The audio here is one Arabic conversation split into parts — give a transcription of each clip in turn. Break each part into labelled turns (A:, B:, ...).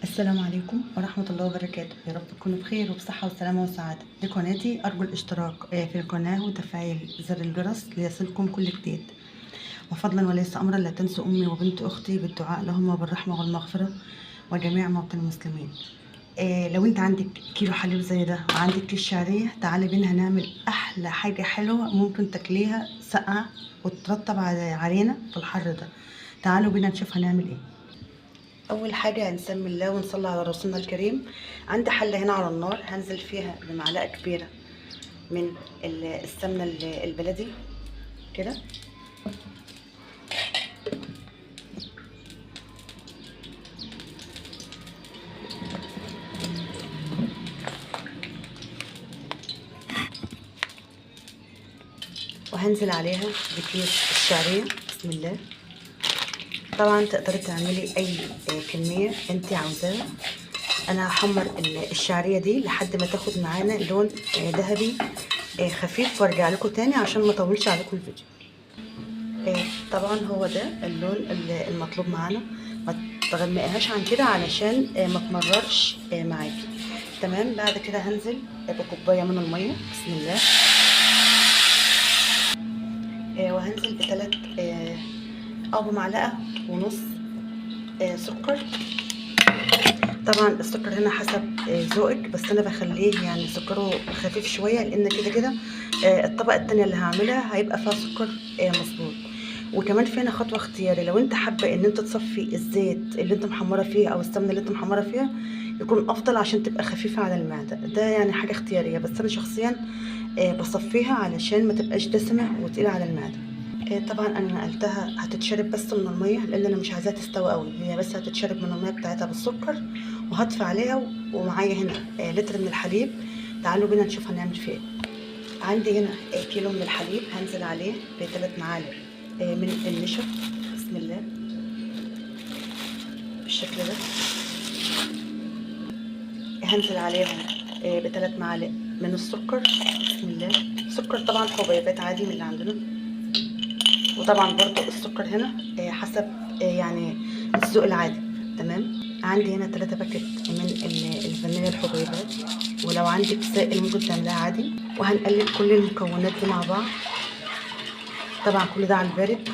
A: السلام عليكم ورحمة الله وبركاته. يا رب تكونوا بخير وبصحة وسلامة وسعادة. دي قناتي، أرجو الاشتراك في القناة وتفعيل زر الجرس ليصلكم كل جديد. وفضلا وليس أمرا لا تنسوا أمي وبنت أختي بالدعاء لهما بالرحمة والمغفرة وجميع موطن المسلمين. لو انت عندك كيلو حليب زي ده وعندك كيس شعرية، تعالي بينا هنعمل أحلى حاجة حلوة ممكن تاكليها ساقعة وترطب علينا في الحر ده. تعالوا بينا نشوف هنعمل ايه. اول حاجه هنسمي الله ونصلي على رسولنا الكريم. عندي حله هنا على النار، هنزل فيها بمعلقه كبيره من السمنه البلدي كده، وهنزل عليها بكيس الشعريه. بسم الله. طبعا تقدري تعملي اي كميه انت عاوزاها. انا هحمر الشعريه دي لحد ما تاخد معانا لون ذهبي خفيف، وارجع لكم تاني عشان ما اطولش عليكم الفيديو. طبعا هو ده اللون المطلوب معانا، ما تغمقهاش عن كده علشان ما تمررش معاكي. تمام. بعد كده هنزل بكوبايه من الميه. بسم الله. وهنزل بثلاث او بمعلقه ونص سكر. طبعا السكر هنا حسب ذوقك، بس انا بخليه يعني سكره خفيف شويه، لان كده كده الطبقه التانية اللي هعملها هيبقى فيها سكر مظبوط. وكمان في هنا خطوه اختياري، لو انت حابه ان انت تصفي الزيت اللي انت محمره فيه او السمنه اللي انت محمره فيها يكون افضل عشان تبقى خفيفه على المعده. ده يعني حاجه اختياريه، بس انا شخصيا بصفيها علشان ما تبقاش دسمه وتقيله على المعده. طبعا انا نقلتها هتتشرب بس من الميه، لان انا مش عايزاها تستوي قوي، هي بس هتتشرب من الميه بتاعتها بالسكر. وهطفي عليها، ومعايا هنا لتر من الحليب. تعالوا بينا نشوف هنعمل فيه ايه. عندي هنا كيلو من الحليب، هنزل عليه ب3 معالق من النشا. بسم الله. بالشكل ده. هنزل عليهم ب3 معالق من السكر. بسم الله. سكر طبعا حبيبات عادي من اللي عندنا. وطبعا برضو السكر هنا حسب يعني الذوق العادي. تمام. عندي هنا 3 باكت من الفانيليا الحبيبات، ولو عندك سائل ممكن تعملها عادي. وهنقلب كل المكونات دي مع بعض، طبعا كل ده على البارد.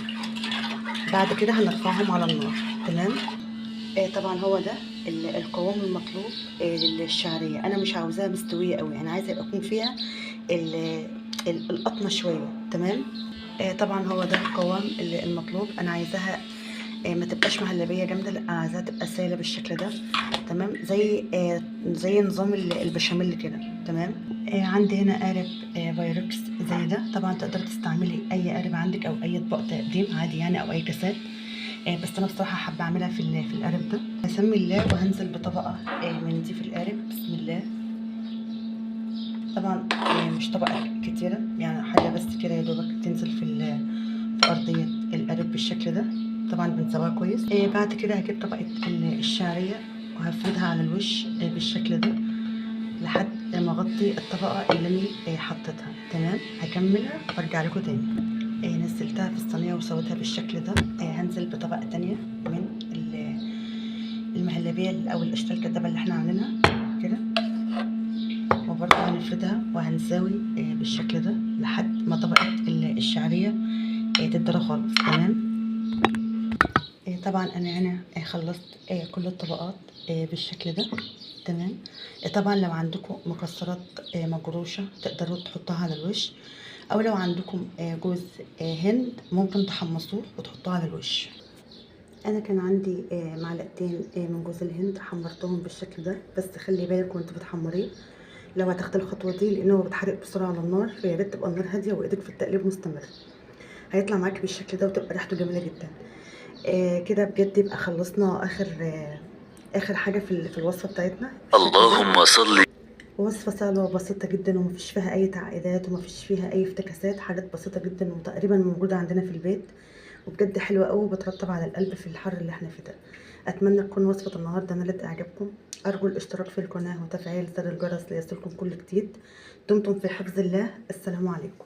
A: بعد كده هنرفعهم على النار. تمام. طبعا هو ده القوام المطلوب للشعريه. انا مش عاوزاها مستويه قوي، انا عايزه يكون فيها القطمه شويه. تمام. طبعا هو ده القوام المطلوب. انا عايزاها ما تبقاش مهلبيه جامده، لا انا عايزاها تبقى سايله بالشكل ده. تمام. زي نظام البشاميل كده. تمام. عندي هنا قارب بايركس زي ده. طبعا تقدر تستعملي اي قارب عندك او اي اطباق تقديم عادي يعني، او اي كاسات. بس انا بصراحه حابه اعملها في القارب ده. هسمي الله وهنزل بطبقه من دي في القارب. بسم الله. طبعا مش طبقه كتيره يعني، حاجه بس كده يا دوبك تنزل في ارضيه القارب بالشكل ده. طبعا بنسويها كويس. بعد كده هجيب طبقه الشعريه وهفردها على الوش بالشكل ده لحد ما اغطي الطبقه اللي انا حطيتها. تمام. هكملها وارجع لكم تاني. نزلتها في الصينيه وسويتها بالشكل ده. هنزل بطبقه تانية من المهلبيه او القشطه الكدابه اللي احنا عاملينها كده، وبرضه هنفردها وهنساوي بالشكل ده لحد ما طبقه الشعريه تتدرى خالص. تمام. طبعا انا هنا خلصت كل الطبقات بالشكل ده. تمام. طبعا لو عندكم مكسرات مجروشه تقدروا تحطوها على الوش، او لو عندكم جوز هند ممكن تحمصوه وتحطوه على الوش. انا كان عندي معلقتين من جوز الهند، حمرتهم بالشكل ده. بس خلي بالك وانت بتحمريه لو هتاخدي الخطوه دي، لانه هو بيتحرق بسرعه على النار، فيا ريت تبقى النار هاديه وايدك في التقليب مستمر. هيطلع معاكي بالشكل ده وتبقى ريحته جميله جدا. كده بجد يبقى خلصنا اخر حاجه في الوصفه بتاعتنا. اللهم صل. وصفه سهله وبسيطه جدا، ومفيش فيها اي تعقيدات ومفيش فيها اي افتكاسات، حاجات بسيطه جدا وتقريبا موجوده عندنا في البيت، وبجد حلوه قوي وبترطب على القلب في الحر اللي احنا فيه ده. اتمنى تكون وصفه النهارده نالت اعجابكم. ارجو الاشتراك في القناه وتفعيل زر الجرس ليصلكم كل جديد. دمتم في حفظ الله. السلام عليكم.